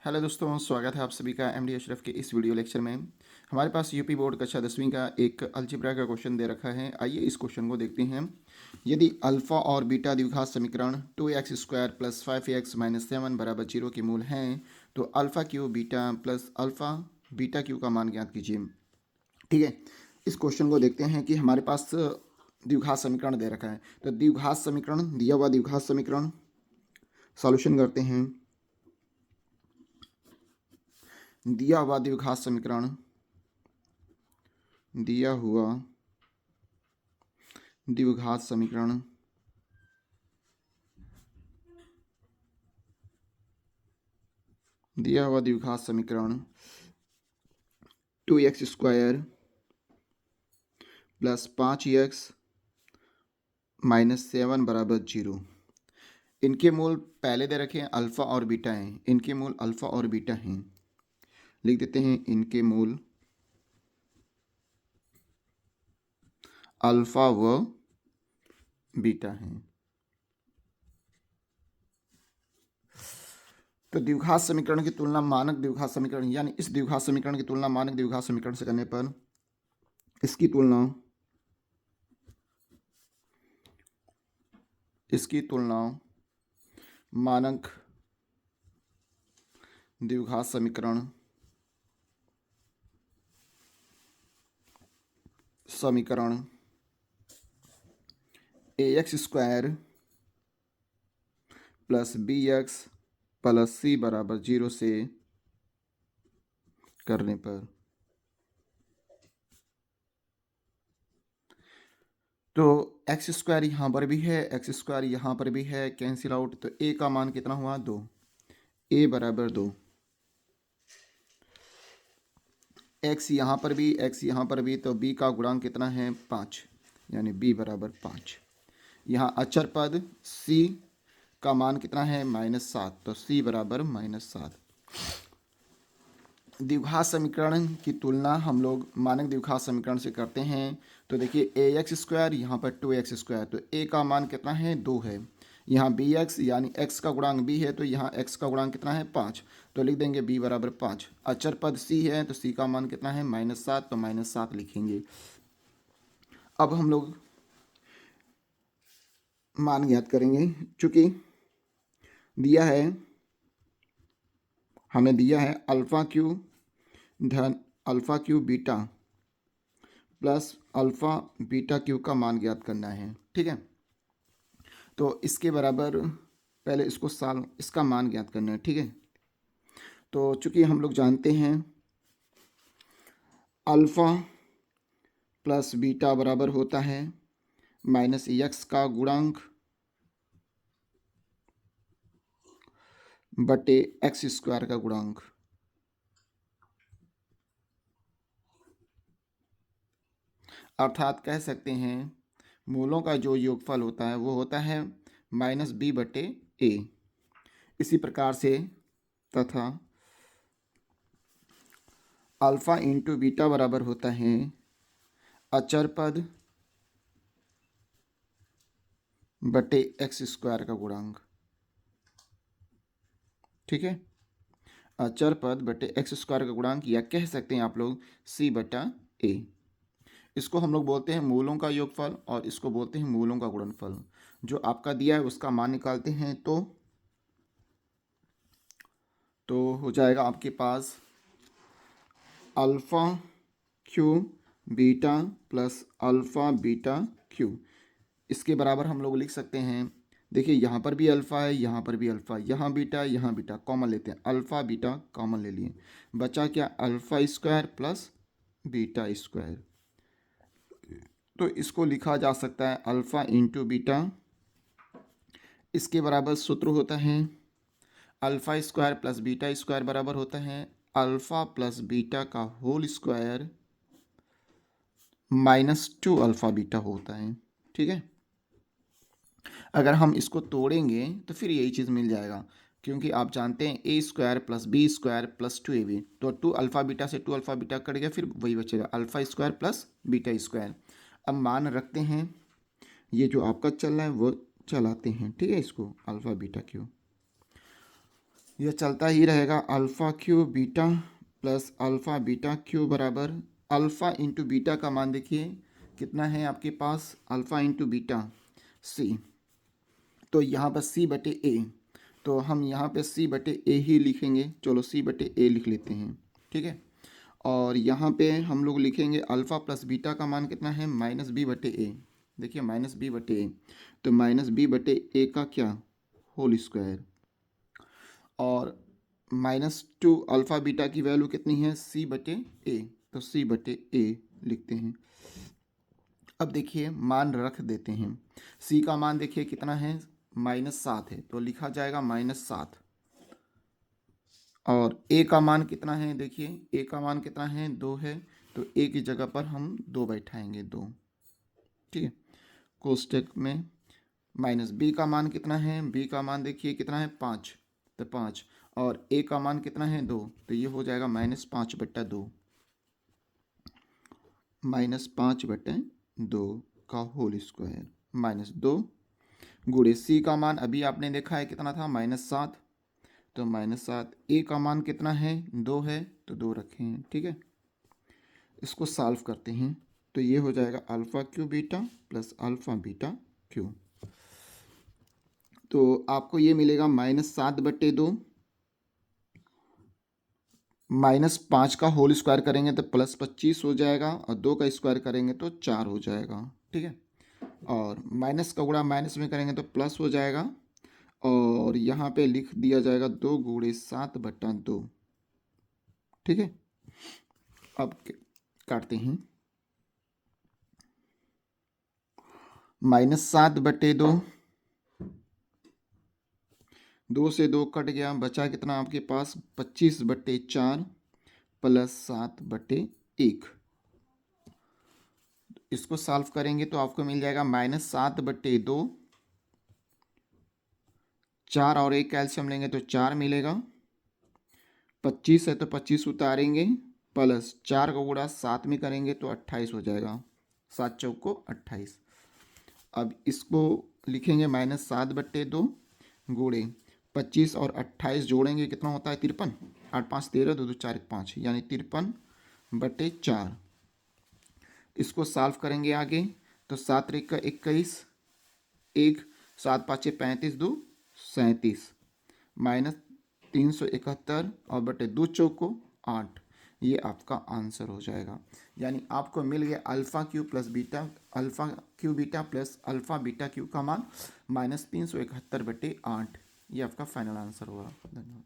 Hello दोस्तों, स्वागत है आप सभी का एमडी अशरफ के इस वीडियो लेक्चर में। हमारे पास यूपी बोर्ड कक्षा 10वीं का एक अलजेब्रा का क्वेश्चन दे रखा है। आइए इस क्वेश्चन को देखते हैं। यदि अल्फ़ा और बीटा द्विघात समीकरण 2x² प्लस 5x माइनस 7 बराबर 0 के मूल हैं, तो alpha Q beta plus alpha beta Q का मान ज्ञात कीजिए। ठीक है, इस क्वेश्चन को देखते हैं कि हमारे पास द्विघात समीकरण दे रखा है। तो द्विघात समीकरण दिया हुआ द्विघात समीकरण सॉल्यूशन करते हैं। दिया हुआ द्विघात समीकरण दिया हुआ द्विघात समीकरण दिया हुआ द्विघात समीकरण 2x² प्लस 5x माइनस 7 बराबर 0। इनके मूल पहले दे रखे हैं, अल्फ़ा और बीटा हैं। इनके मूल अल्फ़ा और बीटा हैं। लिख देते हैं इनके मूल अल्फ़ा व बीटा हैं। तो द्विघात समीकरण की तुलना मानक द्विघात समीकरण यानी इस द्विघात समीकरण की तुलना मानक द्विघात समीकरण से करने पर इसकी तुलना मानक द्विघात समीकरण ax² plus bx plus c बराबर 0 से करने पर तो x² यहाँ पर भी है, x² यहाँ पर भी है, कैंसिल आउट। तो a का मान कितना हुआ? 2। a बराबर 2। x यहाँ पर भी, x यहाँ पर भी, तो b का गुणांक कितना है? 5, यानी b बराबर 5। यहाँ अचर पद c का मान कितना है? -7, तो c बराबर -7। द्विघात समीकरण की तुलना हम लोग मानक द्विघात समीकरण से करते हैं। तो देखिए ax² यहाँ पर 2x², तो a का मान कितना है? 2 है। यहाँ bx यानी x का गुणांक b है, तो यहाँ x का गुणांक कितना है? 5, तो लिख देंगे b बराबर 5। अचर पद c है, तो c का मान कितना है? -7, तो -7 लिखेंगे। अब हम लोग मान ज्ञात करेंगे। चूँकि दिया है, हमें दिया है अल्फ़ा क्यू धन alpha Q beta plus alpha beta Q का मान ज्ञात करना है। ठीक है, तो इसके बराबर पहले इसका मान ज्ञात करना है। ठीक है, तो चूंकि हम लोग जानते हैं अल्फ़ा प्लस बीटा बराबर होता है माइनस एक्स का गुणांक बटे x² का गुणांक। अर्थात कह सकते हैं मूलों का जो योगफल होता है वो होता है -b बटे a। इसी प्रकार से तथा अल्फ़ा इंटू बीटा बराबर होता है अचर पद बटे x² का गुणांक। ठीक है, अचर पद बटे x² का गुणांक, या कह सकते हैं आप लोग c बटा a। इसको हम लोग बोलते हैं मूलों का योगफल और इसको बोलते हैं मूलों का गुणनफल। जो आपका दिया है उसका मान निकालते हैं तो हो जाएगा आपके पास alpha Q beta plus alpha beta Q. इसके बराबर हम लोग लिख सकते हैं। देखिए यहाँ पर भी अल्फ़ा है, यहाँ पर भी अल्फ़ा, यहाँ बीटा कॉमन लेते हैं। अल्फ़ा बीटा कॉमन ले लिए, बचा क्या? अल्फ़ा² प्लस बीटा²। तो इसको लिखा जा सकता है अल्फ़ा इंटू बीटा। इसके बराबर सूत्र होता है अल्फ़ा² प्लस बीटा² बराबर होता है अल्फ़ा प्लस बीटा का होल स्क्वायर -2 अल्फ़ा बीटा होता है। ठीक है, अगर हम इसको तोड़ेंगे तो फिर यही चीज़ मिल जाएगा, क्योंकि आप जानते हैं a² plus b² plus 2ab, तो 2 अल्फ़ा बीटा से 2 अल्फ़ा बीटा कट गया, फिर वही बचेगा अल्फ़ा² प्लस बीटा²। अब मान रखते हैं, ये जो आपका चल रहा है वो चलाते हैं। ठीक है, इसको अल्फ़ा बीटा क्यू, यह चलता ही रहेगा। Alpha Q beta plus alpha beta Q बराबर अल्फ़ा इंटू बीटा का मान देखिए कितना है आपके पास, अल्फ़ा इंटू बीटा सी, तो यहाँ पर सी बटे ए, तो हम यहाँ पे सी बटे ए ही लिखेंगे। चलो सी बटे ए लिख लेते हैं, ठीक है। और यहाँ पे हम लोग लिखेंगे अल्फ़ा प्लस बीटा का मान कितना है, माइनस बी बटे ए। देखिए माइनस बी बटे ए, तो माइनस बी बटे ए का क्या, होल स्क्वायर। और माइनस टू अल्फ़ा बीटा की वैल्यू कितनी है, सी बटे ए, तो सी बटे ए लिखते हैं। अब देखिए मान रख देते हैं। सी का मान देखिए कितना है, -7 है, तो लिखा जाएगा -7। और ए का मान कितना है, देखिए ए का मान कितना है, 2 है, तो ए की जगह पर हम 2 बैठाएंगे, 2, ठीक है। कोष्टक में माइनस बी का मान कितना है, बी का मान देखिए कितना है, 5, तो 5, और ए का मान कितना है, 2, तो ये हो जाएगा -5/2, -5/2 का होल स्क्वायर, -2 गुणे सी का मान अभी आपने देखा है कितना था, -7, तो -7। ए का मान कितना है, 2 है, तो 2 रखे हैं, ठीक है। इसको सॉल्व करते हैं, तो ये हो जाएगा alpha Q beta plus alpha beta Q, तो आपको ये मिलेगा -7/2, -5 का होल स्क्वायर करेंगे तो +25 हो जाएगा, और 2 का स्क्वायर करेंगे तो 4 हो जाएगा, ठीक है। और माइनस का गुणा माइनस में करेंगे तो प्लस हो जाएगा, और यहाँ पे लिख दिया जाएगा 2 गुणे 7/2, ठीक है। अब काटते हैं, -7/2, 2 से 2 कट गया, बचा कितना आपके पास, 25/4 प्लस 7/1। इसको सॉल्व करेंगे तो आपको मिल जाएगा -7/2, 4 और 1 कैल्शियम लेंगे तो 4 मिलेगा, 25 है तो 25 उतारेंगे, प्लस 4 का गुणा 7 में करेंगे तो 28 हो जाएगा, 7 चौक को 28। अब इसको लिखेंगे -7/2 गुणे 25 और 28 जोड़ेंगे कितना होता है, 53, 8 5 13, 2 2 4 1 5, यानी 53/4। इसको सॉल्व करेंगे आगे, तो 7 3 का 21, 1 7 5 35, 2 37, -371 और बटे 2 चौक को 8, ये आपका आंसर हो जाएगा। यानी आपको मिल गया alpha Q plus beta, alpha Q beta plus alpha beta Q का मान -371/8, ये आपका फाइनल आंसर होगा। धन्यवाद।